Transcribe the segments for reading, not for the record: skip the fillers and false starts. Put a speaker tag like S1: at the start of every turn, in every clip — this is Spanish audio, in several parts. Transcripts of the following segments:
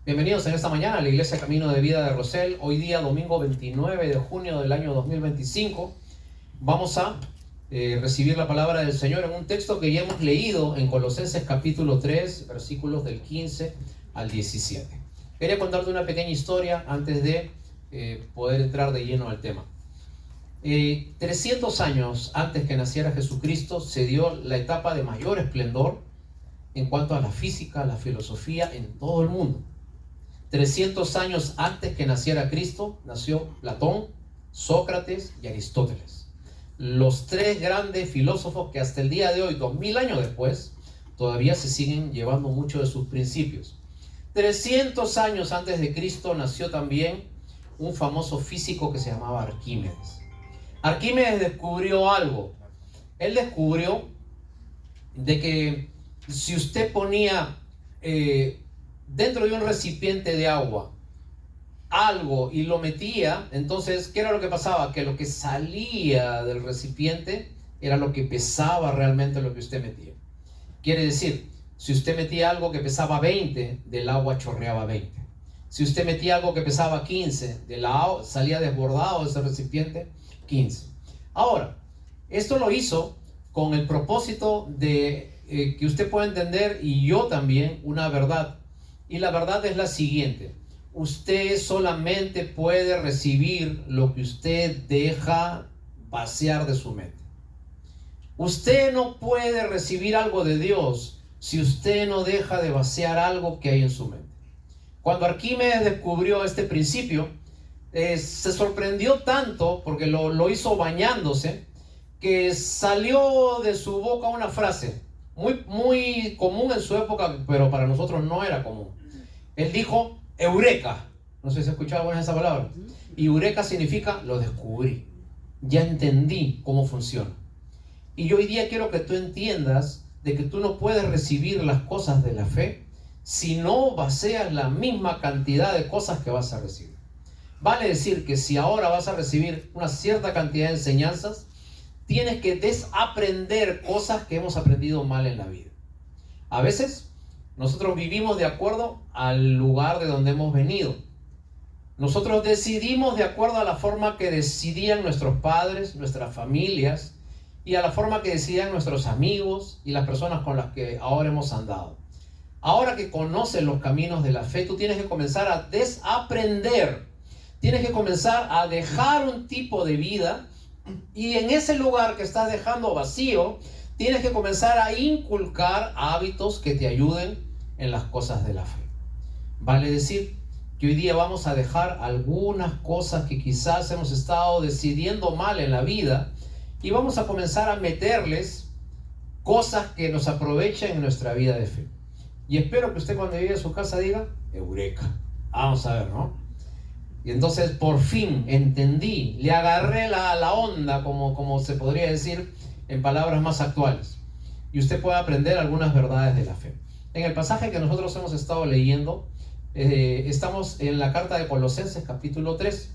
S1: Bienvenidos en esta mañana a la Iglesia Camino de Vida de Rosell. Hoy día, domingo 29 de junio del año 2025, vamos a recibir la palabra del Señor en un texto que ya hemos leído en Colosenses capítulo 3, versículos del 15 al 17. Quería contarte una pequeña historia antes de poder entrar de lleno al tema. 300 años antes que naciera Jesucristo se dio la etapa de mayor esplendor en cuanto a la física, la filosofía en todo el mundo. 300 años antes que naciera Cristo, nació Platón, Sócrates y Aristóteles. Los tres grandes filósofos que hasta el día de hoy, 2000 años después, todavía se siguen llevando mucho de sus principios. 300 años antes de Cristo nació también un famoso físico que se llamaba Arquímedes. Arquímedes descubrió algo. Él descubrió de que si usted ponía dentro de un recipiente de agua algo y lo metía, entonces, ¿qué era lo que pasaba? Que lo que salía del recipiente era lo que pesaba realmente lo que usted metía. Quiere decir, si usted metía algo que pesaba 20, del agua chorreaba 20. Si usted metía algo que pesaba 15, del agua salía desbordado de ese recipiente 15. Ahora, esto lo hizo con el propósito de que usted pueda entender, y yo también, una verdad. Y la verdad es la siguiente: usted solamente puede recibir lo que usted deja vaciar de su mente. Usted no puede recibir algo de Dios si usted no deja de vaciar algo que hay en su mente. Cuando Arquímedes descubrió este principio, se sorprendió tanto porque lo hizo bañándose, que salió de su boca una frase muy común en su época, pero para nosotros no era común. Él dijo eureka. No sé si has escuchado alguna vez esa palabra. Y eureka significa lo descubrí, ya entendí cómo funciona. Y yo hoy día quiero que tú entiendas de que tú no puedes recibir las cosas de la fe si no vacías la misma cantidad de cosas que vas a recibir. Vale decir que si ahora vas a recibir una cierta cantidad de enseñanzas, tienes que desaprender cosas que hemos aprendido mal en la vida. A veces nosotros vivimos de acuerdo al lugar de donde hemos venido. Nosotros decidimos de acuerdo a la forma que decidían nuestros padres, nuestras familias, y a la forma que decidían nuestros amigos y las personas con las que ahora hemos andado. Ahora que conoces los caminos de la fe, tú tienes que comenzar a desaprender. Tienes que comenzar a dejar un tipo de vida, y en ese lugar que estás dejando vacío, tienes que comenzar a inculcar hábitos que te ayuden en las cosas de la fe. Vale decir que hoy día vamos a dejar algunas cosas que quizás hemos estado decidiendo mal en la vida, y vamos a comenzar a meterles cosas que nos aprovechen en nuestra vida de fe. Y espero que usted cuando llegue a su casa diga, eureka. Vamos a ver, ¿no? Y entonces por fin entendí, le agarré la onda, como se podría decir en palabras más actuales. Y usted puede aprender algunas verdades de la fe. En el pasaje que nosotros hemos estado leyendo, estamos en la carta de Colosenses capítulo 3.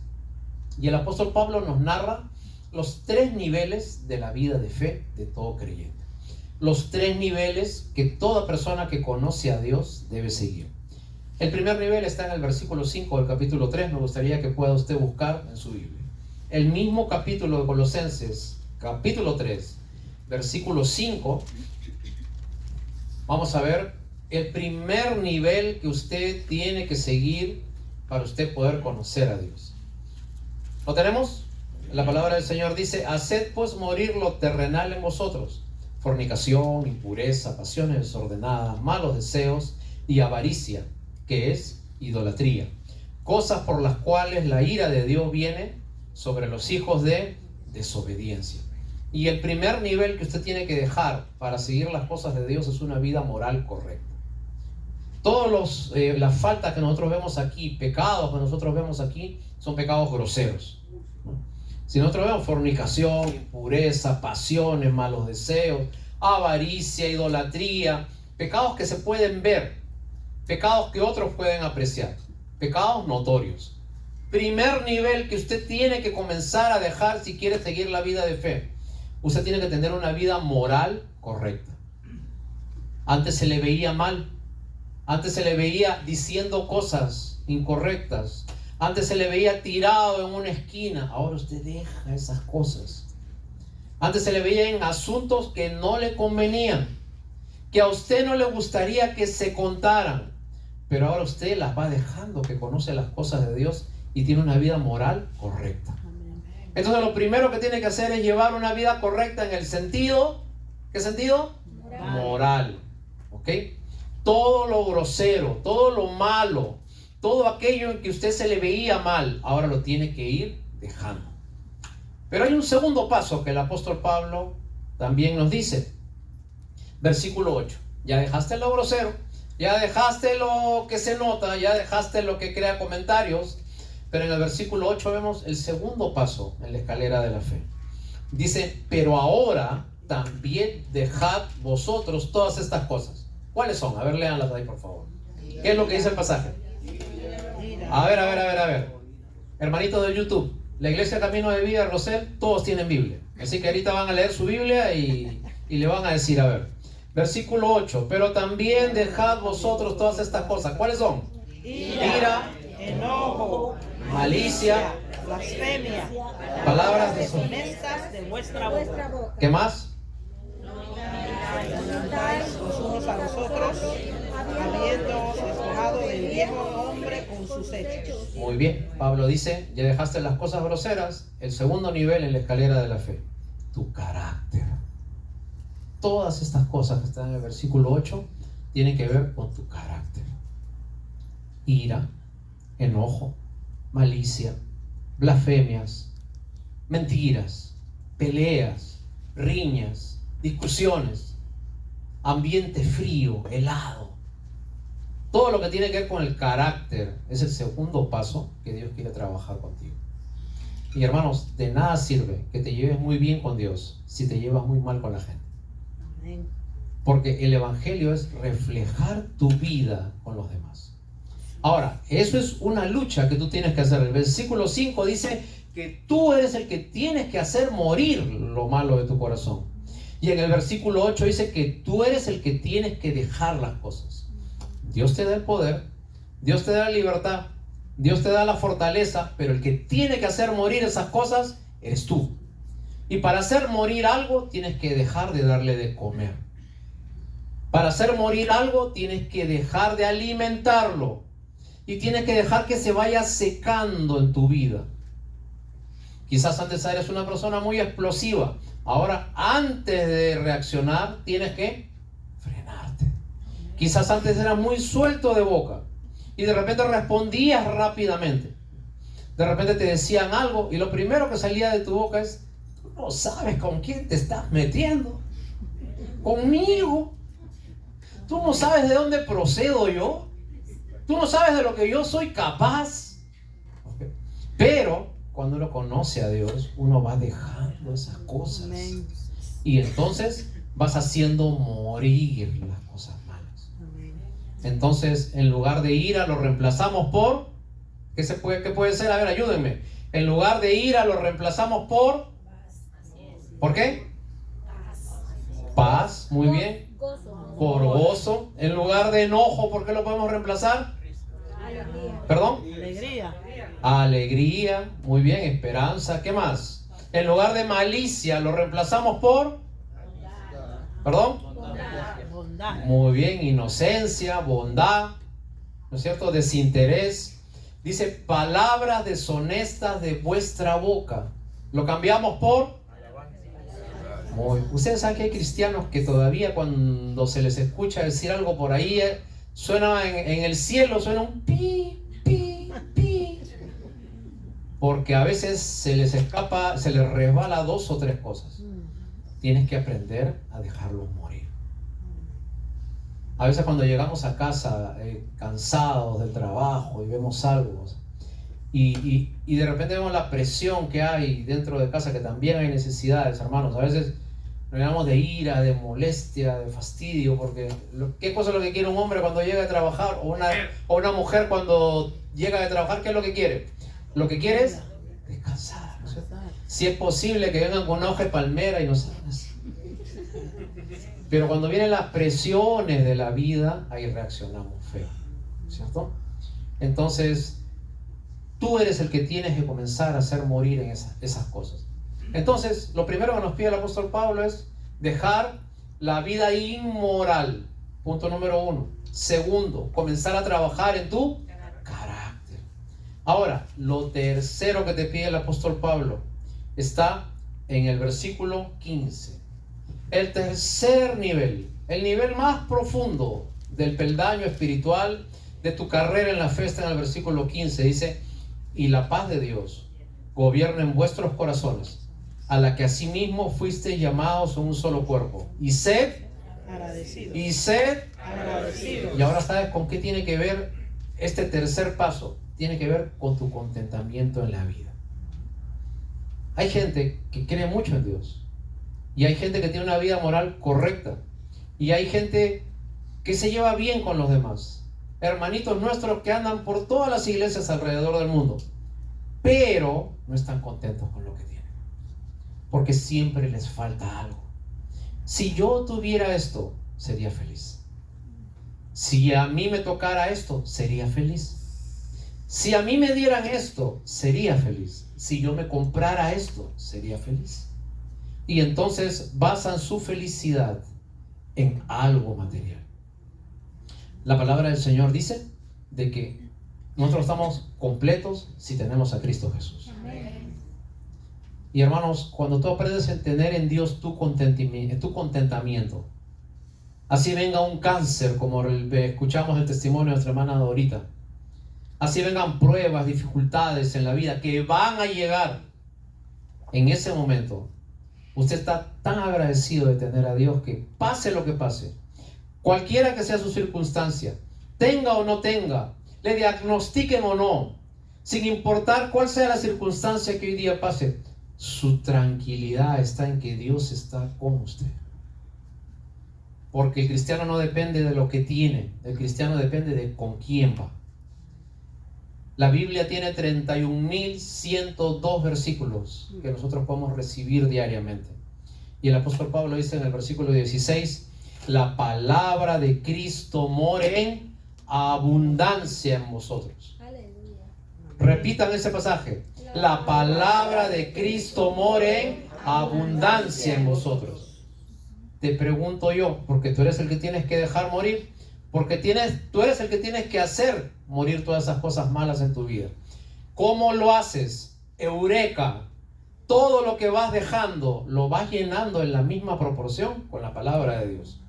S1: Y el apóstol Pablo nos narra los tres niveles de la vida de fe de todo creyente. Los tres niveles que toda persona que conoce a Dios debe seguir. El primer nivel está en el versículo 5 del capítulo 3. Me gustaría que pueda usted buscar en su Biblia. El mismo capítulo de Colosenses, capítulo 3, versículo 5. Vamos a ver el primer nivel que usted tiene que seguir para usted poder conocer a Dios. ¿Lo tenemos? La palabra del Señor dice: haced pues morir lo terrenal en vosotros: fornicación, impureza, pasiones desordenadas, malos deseos y avaricia, que es idolatría, cosas por las cuales la ira de Dios viene sobre los hijos de desobediencia. Y el primer nivel que usted tiene que dejar para seguir las cosas de Dios es una vida moral correcta. Todas las faltas que nosotros vemos aquí, pecados que nosotros vemos aquí, son pecados groseros, ¿no? Si nosotros vemos fornicación, impureza, pasiones, malos deseos, avaricia, idolatría, pecados que se pueden ver, pecados que otros pueden apreciar, pecados notorios. Primer nivel que usted tiene que comenzar a dejar si quiere seguir la vida de fe: usted tiene que tener una vida moral correcta. Antes se le veía mal, Antes se le veía diciendo cosas incorrectas. Antes se le veía tirado en una esquina. Ahora usted deja esas cosas. Antes se le veía en asuntos que no le convenían, que a usted no le gustaría que se contaran. Pero ahora usted las va dejando, que conoce las cosas de Dios y tiene una vida moral correcta. Entonces lo primero que tiene que hacer es llevar una vida correcta en el sentido, ¿qué sentido? Moral. ¿Ok? Todo lo grosero, todo lo malo, todo aquello en que usted se le veía mal, ahora lo tiene que ir dejando. Pero hay un segundo paso que el apóstol Pablo también nos dice. Versículo 8. Ya dejaste lo grosero, ya dejaste lo que se nota, ya dejaste lo que crea comentarios. Pero en el versículo 8 vemos el segundo paso en la escalera de la fe. Dice, pero ahora también dejad vosotros todas estas cosas. ¿Cuáles son? A ver, léanlas ahí, por favor. ¿Qué es lo que dice el pasaje? A ver. Hermanito de YouTube, la Iglesia Camino de Vida, Rosel, todos tienen Biblia. Así que ahorita van a leer su Biblia y le van a decir, a ver. Versículo 8, pero también dejad vosotros todas estas cosas. ¿Cuáles son? Ira,
S2: enojo,
S1: malicia,
S2: blasfemia,
S1: palabras
S2: deshonestas de vuestra boca.
S1: ¿Qué más?
S2: Los unos a los otros, habiéndoos despojado del viejo hombre con sus hechos.
S1: Muy bien, Pablo dice, ya dejaste las cosas groseras. El segundo nivel en la escalera de la fe, tu carácter. Todas estas cosas que están en el versículo 8 tienen que ver con tu carácter. Ira, enojo, malicia, blasfemias, mentiras, peleas, riñas, discusiones, ambiente frío, helado. Todo lo que tiene que ver con el carácter es el segundo paso que Dios quiere trabajar contigo. Y hermanos, de nada sirve que te lleves muy bien con Dios si te llevas muy mal con la gente. Porque el evangelio es reflejar tu vida con los demás. Ahora, eso es una lucha que tú tienes que hacer. El versículo 5 dice que tú eres el que tienes que hacer morir lo malo de tu corazón. Y en el versículo 8 dice que tú eres el que tienes que dejar las cosas. Dios te da el poder, Dios te da la libertad, Dios te da la fortaleza, pero el que tiene que hacer morir esas cosas eres tú. Y para hacer morir algo tienes que dejar de darle de comer. Para hacer morir algo tienes que dejar de alimentarlo. Y tienes que dejar que se vaya secando en tu vida. Quizás antes eres una persona muy explosiva. Ahora, antes de reaccionar, tienes que frenarte. Quizás antes eras muy suelto de boca y de repente respondías rápidamente. De repente te decían algo y lo primero que salía de tu boca es: tú no sabes con quién te estás metiendo. Conmigo. Tú no sabes de dónde procedo yo. Tú no sabes de lo que yo soy capaz. Pero cuando uno conoce a Dios, uno va dejando esas cosas. Y entonces vas haciendo morir las cosas malas. Entonces, en lugar de ira, lo reemplazamos por... ¿Qué puede ser? A ver, ayúdenme. En lugar de ira, lo reemplazamos por... ¿Por qué? Paz, muy bien. Por gozo. En lugar de enojo, ¿por qué lo podemos reemplazar? ¿Perdón?
S2: Alegría.
S1: Alegría, muy bien. Esperanza, ¿qué más? En lugar de malicia, lo reemplazamos por... ¿Perdón?
S2: Bondad.
S1: Muy bien. Inocencia, bondad, ¿no es cierto? Desinterés. Dice, palabras deshonestas de vuestra boca. Lo cambiamos por... Ustedes saben que hay cristianos que todavía cuando se les escucha decir algo por ahí, suena en el cielo, suena un pi, pi, pi. Porque a veces se les escapa, se les resbala 2 o 3 cosas. Tienes que aprender a dejarlos morir. A veces cuando llegamos a casa cansados del trabajo y vemos algo y de repente vemos la presión que hay dentro de casa, que también hay necesidades, hermanos. A veces nos llenamos de ira, de molestia, de fastidio, porque ¿qué cosa es lo que quiere un hombre cuando llega a trabajar? O una mujer cuando llega a trabajar, ¿qué es lo que quiere? Lo que quiere es descansar, ¿no? Si es posible que vengan con una hoja de palmera y nos hagan así. Pero cuando vienen las presiones de la vida, ahí reaccionamos feo, ¿cierto? Entonces, tú eres el que tienes que comenzar a hacer morir en esas cosas. Entonces, lo primero que nos pide el apóstol Pablo es dejar la vida inmoral. Punto número 1. Segundo, comenzar a trabajar en tu carácter. Ahora, lo tercero que te pide el apóstol Pablo está en el versículo 15. El tercer nivel, el nivel más profundo del peldaño espiritual de tu carrera en la fe, está en el versículo 15. Dice: y la paz de Dios gobierna en vuestros corazones, a la que asimismo fuisteis llamados en un solo cuerpo. Y sed
S2: agradecidos.
S1: Y ahora sabes con qué tiene que ver este tercer paso. Tiene que ver con tu contentamiento en la vida. Hay gente que cree mucho en Dios. Y hay gente que tiene una vida moral correcta. Y hay gente que se lleva bien con los demás. Hermanitos nuestros que andan por todas las iglesias alrededor del mundo. Pero no están contentos con lo que tienen. Porque siempre les falta algo. Si yo tuviera esto, sería feliz. Si a mí me tocara esto, sería feliz. Si a mí me dieran esto, sería feliz. Si yo me comprara esto, sería feliz. Y entonces basan su felicidad en algo material. La palabra del Señor dice de que nosotros estamos completos si tenemos a Cristo Jesús. Amén. Y hermanos, cuando tú aprendes a tener en Dios tu contentamiento, así venga un cáncer, como escuchamos el testimonio de nuestra hermana Dorita, así vengan pruebas, dificultades en la vida que van a llegar, en ese momento usted está tan agradecido de tener a Dios que pase lo que pase, cualquiera que sea su circunstancia, tenga o no tenga, le diagnostiquen o no, sin importar cuál sea la circunstancia que hoy día pase, su tranquilidad está en que Dios está con usted. Porque el cristiano no depende de lo que tiene, el cristiano depende de con quién va. La Biblia tiene 31.102 versículos que nosotros podemos recibir diariamente. Y el apóstol Pablo dice en el versículo 16: la palabra de Cristo more en abundancia en vosotros. Aleluya. Repitan ese pasaje. La palabra de Cristo more en abundancia en vosotros. Te pregunto yo, porque tú eres el que tienes que dejar morir, porque tú eres el que tienes que hacer morir todas esas cosas malas en tu vida. ¿Cómo lo haces? Eureka. Todo lo que vas dejando, lo vas llenando en la misma proporción con la palabra de Dios.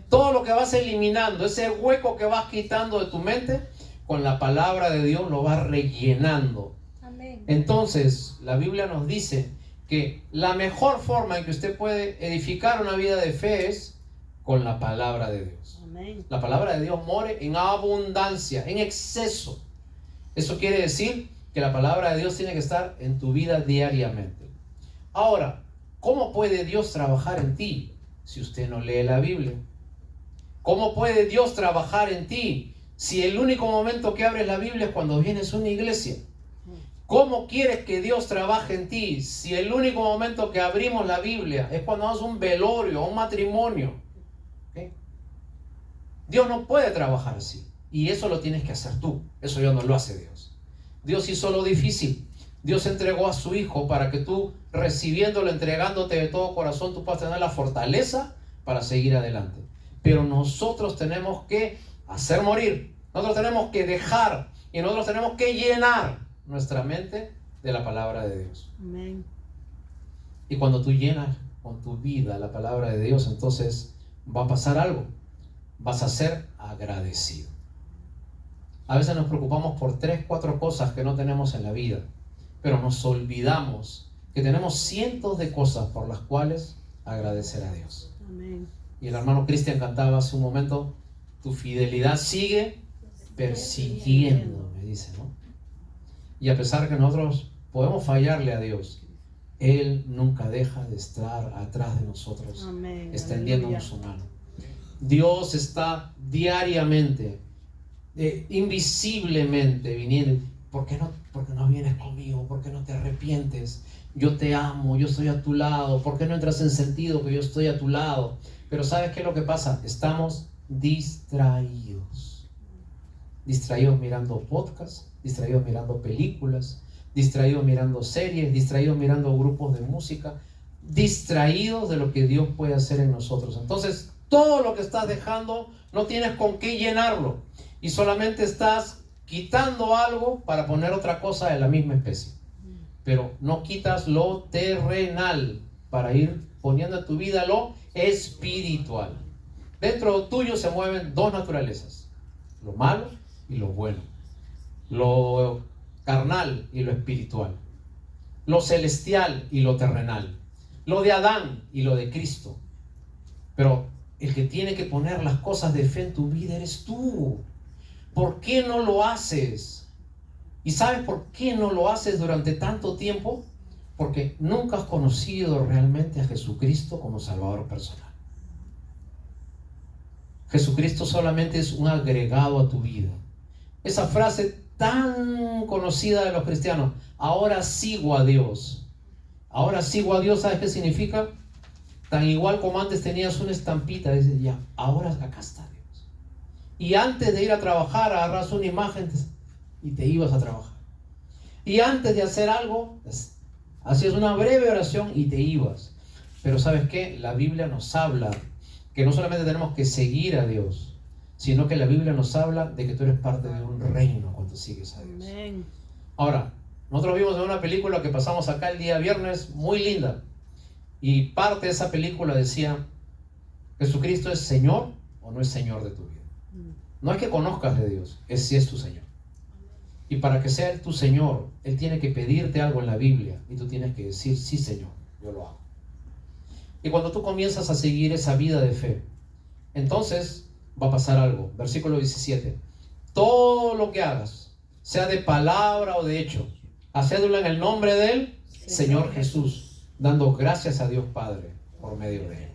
S1: Todo lo que vas eliminando, ese hueco que vas quitando de tu mente, con la palabra de Dios lo vas rellenando. Amén. Entonces, la Biblia nos dice que la mejor forma en que usted puede edificar una vida de fe es con la palabra de Dios. Amén. La palabra de Dios more en abundancia, en exceso. Eso quiere decir que la palabra de Dios tiene que estar en tu vida diariamente. Ahora, ¿cómo puede Dios trabajar en ti si usted no lee la Biblia? ¿Cómo puede Dios trabajar en ti si el único momento que abres la Biblia es cuando vienes a una iglesia? ¿Cómo quieres que Dios trabaje en ti si el único momento que abrimos la Biblia es cuando vamos a un velorio, a un matrimonio? ¿Okay? Dios no puede trabajar así. Y eso lo tienes que hacer tú. Eso ya no lo hace Dios. Dios hizo lo difícil. Dios entregó a su Hijo para que tú, recibiéndolo, entregándote de todo corazón, tú puedas tener la fortaleza para seguir adelante. Pero nosotros tenemos que hacer morir. Nosotros tenemos que dejar. Y nosotros tenemos que llenar nuestra mente de la palabra de Dios. Amén. Y cuando tú llenas con tu vida la palabra de Dios, entonces va a pasar algo. Vas a ser agradecido. A veces nos preocupamos por 3, 4 cosas que no tenemos en la vida, pero nos olvidamos que tenemos cientos de cosas por las cuales agradecer a Dios. Amén. Y el hermano Cristian cantaba hace un momento: tu fidelidad sigue persiguiendo, me dice, ¿no? Y a pesar que nosotros podemos fallarle a Dios, Él nunca deja de estar atrás de nosotros. Amén. Extendiéndonos su mano. Dios está diariamente, invisiblemente viniendo. ¿Por qué no vienes conmigo? ¿Por qué no te arrepientes? Yo te amo, yo estoy a tu lado. ¿Por qué no entras en sentido que yo estoy a tu lado? Pero ¿sabes qué es lo que pasa? Estamos distraídos. Distraídos mirando podcasts, distraídos mirando películas, distraídos mirando series, distraídos mirando grupos de música, distraídos de lo que Dios puede hacer en nosotros. Entonces, todo lo que estás dejando no tienes con qué llenarlo y solamente estás quitando algo para poner otra cosa de la misma especie. Pero no quitas lo terrenal para ir poniendo en tu vida lo espiritual. Dentro tuyo se mueven dos naturalezas, lo malo y lo bueno, lo carnal y lo espiritual, lo celestial y lo terrenal, lo de Adán y lo de Cristo. Pero el que tiene que poner las cosas de fe en tu vida eres tú. ¿Por qué no lo haces? ¿Y sabes por qué no lo haces durante tanto tiempo? Porque nunca has conocido realmente a Jesucristo como Salvador personal. Jesucristo solamente es un agregado a tu vida. Esa frase tan conocida de los cristianos, ahora sigo a Dios. Ahora sigo a Dios, ¿sabes qué significa? Tan igual como antes tenías una estampita, dices, ya, ahora acá está Dios. Y antes de ir a trabajar, agarras una imagen y te ibas a trabajar. Y antes de hacer algo, hacías una breve oración y te ibas. Pero ¿sabes qué? La Biblia nos habla que no solamente tenemos que seguir a Dios, sino que la Biblia nos habla de que tú eres parte de un reino cuando sigues a Dios.
S2: Amén.
S1: Ahora, nosotros vimos en una película que pasamos acá el día viernes, muy linda. Y parte de esa película decía, ¿Jesucristo es Señor o no es Señor de tu vida? No es que conozcas de Dios, es si es tu Señor. Y para que sea Él tu Señor, Él tiene que pedirte algo en la Biblia y tú tienes que decir, sí Señor, yo lo hago. Y cuando tú comienzas a seguir esa vida de fe, entonces va a pasar algo. Versículo 17. Todo lo que hagas, sea de palabra o de hecho, hacedlo en el nombre del Señor Jesús, dando gracias a Dios Padre por medio de Él.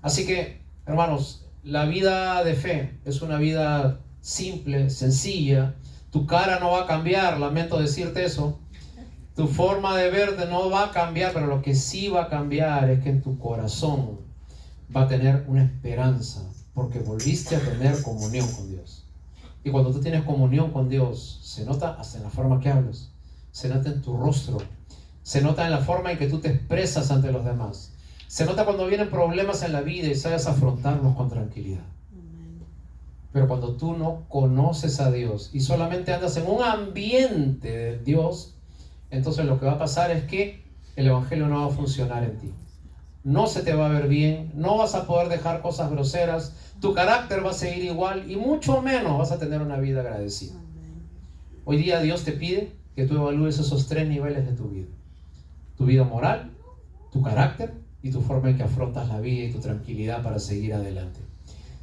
S1: Así que, hermanos, la vida de fe es una vida simple, sencilla. Tu cara no va a cambiar, lamento decirte eso. Tu forma de verte no va a cambiar, pero lo que sí va a cambiar es que en tu corazón va a tener una esperanza, porque volviste a tener comunión con Dios. Y cuando tú tienes comunión con Dios, se nota hasta en la forma que hablas, se nota en tu rostro, se nota en la forma en que tú te expresas ante los demás, se nota cuando vienen problemas en la vida y sabes afrontarlos con tranquilidad. Pero cuando tú no conoces a Dios y solamente andas en un ambiente de Dios, entonces lo que va a pasar es que el evangelio no va a funcionar en ti. No se te va a ver bien, no vas a poder dejar cosas groseras, tu carácter va a seguir igual y mucho menos vas a tener una vida agradecida. Hoy día Dios te pide que tú evalúes esos tres niveles de tu vida. Tu vida moral, tu carácter y tu forma en que afrontas la vida y tu tranquilidad para seguir adelante.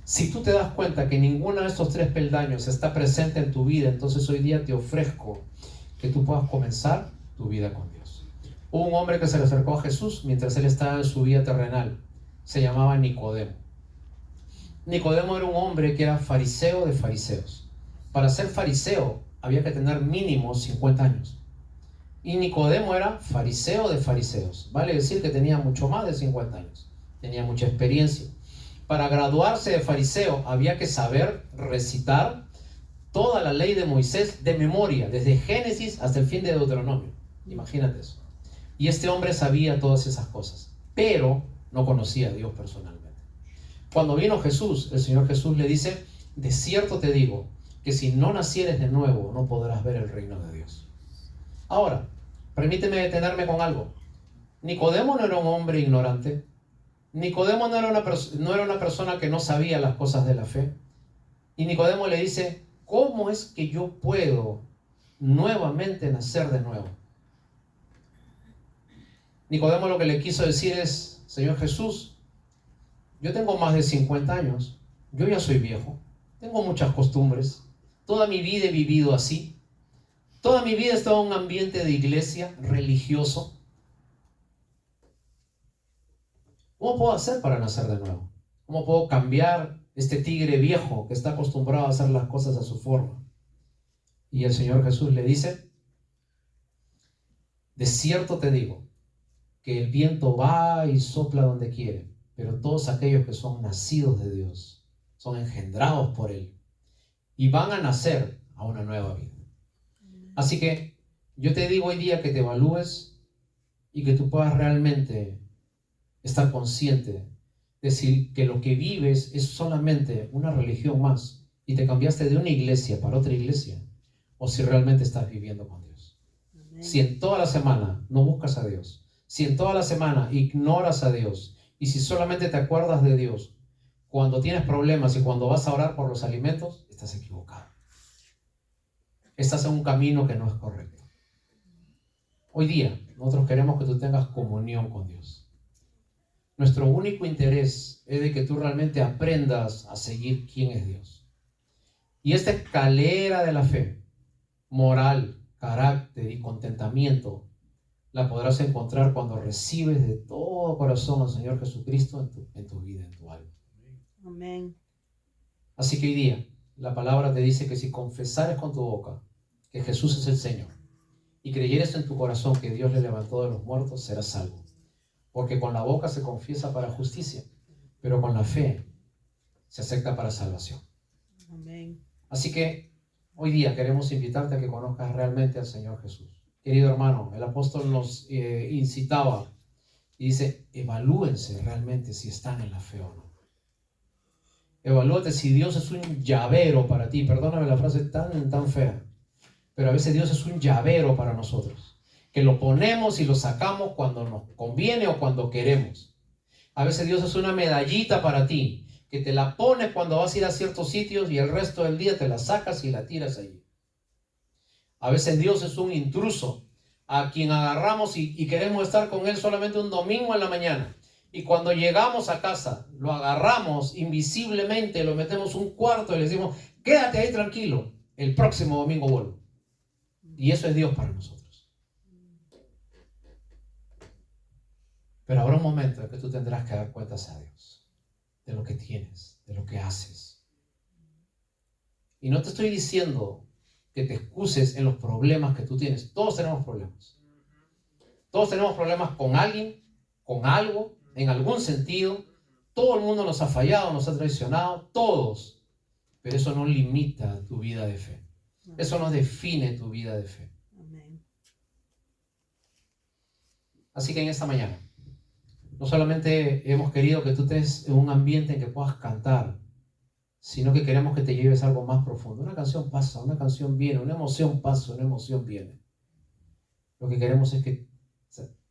S1: Si tú te das cuenta que ninguno de estos tres peldaños está presente en tu vida, entonces hoy día te ofrezco que tú puedas comenzar tu vida con Dios. Hubo un hombre que se le acercó a Jesús mientras él estaba en su vida terrenal. Se llamaba Nicodemo. Nicodemo era un hombre que era fariseo de fariseos. Para ser fariseo había que tener mínimo 50 años. Y Nicodemo era fariseo de fariseos. Vale decir que tenía mucho más de 50 años. Tenía mucha experiencia. Para graduarse de fariseo había que saber recitar toda la ley de Moisés de memoria, desde Génesis hasta el fin de Deuteronomio. Imagínate eso. Y este hombre sabía todas esas cosas, pero no conocía a Dios personalmente. Cuando vino Jesús, el Señor Jesús le dice, de cierto te digo, que si no nacieres de nuevo, no podrás ver el reino de Dios. Ahora, permíteme detenerme con algo. Nicodemo no era un hombre ignorante. Nicodemo no era una persona que no sabía las cosas de la fe. Y Nicodemo le dice, ¿cómo es que yo puedo nuevamente nacer de nuevo? Nicodemo lo que le quiso decir es, Señor Jesús, yo tengo más de 50 años, yo ya soy viejo, tengo muchas costumbres, toda mi vida he vivido así, toda mi vida he estado en un ambiente de iglesia religioso. ¿Cómo puedo hacer para nacer de nuevo? ¿Cómo puedo cambiar este tigre viejo que está acostumbrado a hacer las cosas a su forma? Y el Señor Jesús le dice, de cierto te digo, que el viento va y sopla donde quiere, pero todos aquellos que son nacidos de Dios, son engendrados por Él y van a nacer a una nueva vida. Así que yo te digo hoy día que te evalúes y que tú puedas realmente estar consciente de decir que lo que vives es solamente una religión más y te cambiaste de una iglesia para otra iglesia, o si realmente estás viviendo con Dios. Amén. Si en toda la semana no buscas a Dios, si en toda la semana ignoras a Dios, y si solamente te acuerdas de Dios cuando tienes problemas y cuando vas a orar por los alimentos, estás equivocado. Estás en un camino que no es correcto. Hoy día nosotros queremos que tú tengas comunión con Dios. Nuestro único interés es de que tú realmente aprendas a seguir quién es Dios. Y esta escalera de la fe, moral, carácter y contentamiento, la podrás encontrar cuando recibes de todo corazón al Señor Jesucristo en tu vida, en tu alma.
S2: Amén.
S1: Así que hoy día la palabra te dice que si confesares con tu boca que Jesús es el Señor y creyeres en tu corazón que Dios le levantó de los muertos, serás salvo. Porque con la boca se confiesa para justicia, pero con la fe se acepta para salvación.
S2: Amén.
S1: Así que hoy día queremos invitarte a que conozcas realmente al Señor Jesús. Querido hermano, el apóstol nos incitaba y dice, evalúense realmente si están en la fe o no. Evalúate si Dios es un llavero para ti. Perdóname la frase tan fea, pero a veces Dios es un llavero para nosotros, que lo ponemos y lo sacamos cuando nos conviene o cuando queremos. A veces Dios es una medallita para ti, que te la pones cuando vas a ir a ciertos sitios y el resto del día te la sacas y la tiras allí. A veces Dios es un intruso a quien agarramos y queremos estar con Él solamente un domingo en la mañana. Y cuando llegamos a casa, lo agarramos invisiblemente, lo metemos un cuarto y le decimos, quédate ahí tranquilo, el próximo domingo vuelvo. Y eso es Dios para nosotros. Pero habrá un momento en que tú tendrás que dar cuentas a Dios de lo que tienes, de lo que haces. Y no te estoy diciendo que te excuses en los problemas que tú tienes. Todos tenemos problemas. Todos tenemos problemas con alguien, con algo, en algún sentido. Todo el mundo nos ha fallado, nos ha traicionado, todos. Pero eso no limita tu vida de fe. Eso no define tu vida de fe.
S2: Amén.
S1: Así que en esta mañana, no solamente hemos querido que tú estés en un ambiente en que puedas cantar, sino que queremos que te lleves algo más profundo. Una canción pasa, una canción viene, una emoción pasa, una emoción viene. Lo que queremos es que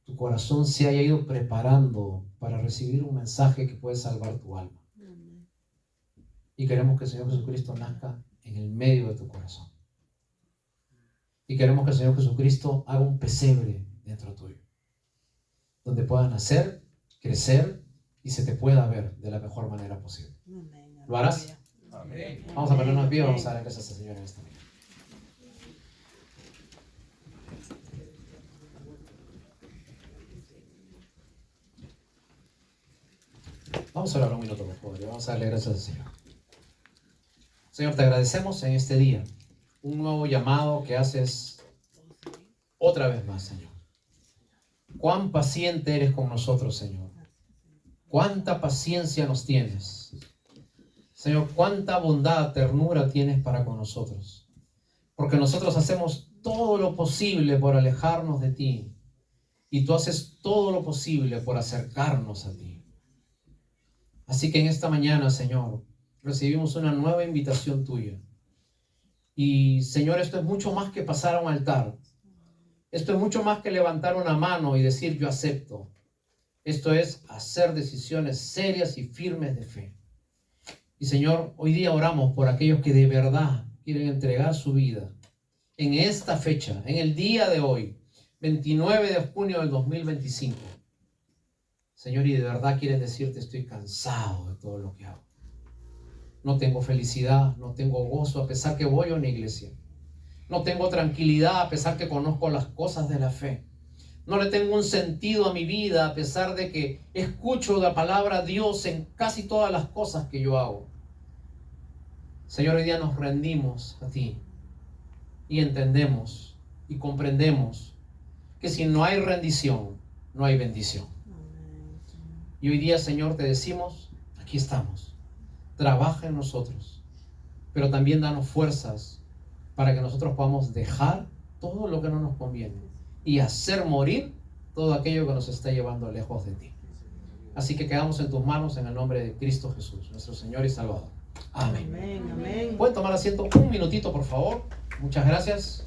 S1: tu corazón se haya ido preparando para recibir un mensaje que puede salvar tu alma. Y queremos que el Señor Jesucristo nazca en el medio de tu corazón. Y queremos que el Señor Jesucristo haga un pesebre dentro tuyo, donde puedas nacer, crecer y se te pueda ver de la mejor manera posible.
S2: Amén.
S1: ¿Lo harás?
S3: Amén.
S1: Vamos a ponernos de pie, vamos a dar gracias al Señor en esta mañana. Vamos a orar un minuto, por favor, y vamos a darle gracias al Señor. Señor, te agradecemos en este día un nuevo llamado que haces otra vez más, Señor. Cuán paciente eres con nosotros, Señor. Cuánta paciencia nos tienes. Señor, cuánta bondad, ternura tienes para con nosotros. Porque nosotros hacemos todo lo posible por alejarnos de ti. Y tú haces todo lo posible por acercarnos a ti. Así que en esta mañana, Señor, recibimos una nueva invitación tuya. Y, Señor, esto es mucho más que pasar a un altar. Esto es mucho más que levantar una mano y decir yo acepto. Esto es hacer decisiones serias y firmes de fe. Y, Señor, hoy día oramos por aquellos que de verdad quieren entregar su vida en esta fecha, en el día de hoy, 29 de junio del 2025. Señor, y de verdad quieren decirte, estoy cansado de todo lo que hago. No tengo felicidad, no tengo gozo, a pesar que voy a una iglesia. No tengo tranquilidad, a pesar que conozco las cosas de la fe. No le tengo un sentido a mi vida, a pesar de que escucho la palabra Dios en casi todas las cosas que yo hago. Señor, hoy día nos rendimos a ti y entendemos y comprendemos que si no hay rendición, no hay bendición. Y hoy día, Señor, te decimos, aquí estamos. Trabaja en nosotros, pero también danos fuerzas para que nosotros podamos dejar todo lo que no nos conviene y hacer morir todo aquello que nos está llevando lejos de ti. Así que quedamos en tus manos en el nombre de Cristo Jesús, nuestro Señor y Salvador. Amén.
S2: Amén, amén.
S1: ¿Pueden tomar asiento un minutito, por favor? Muchas gracias.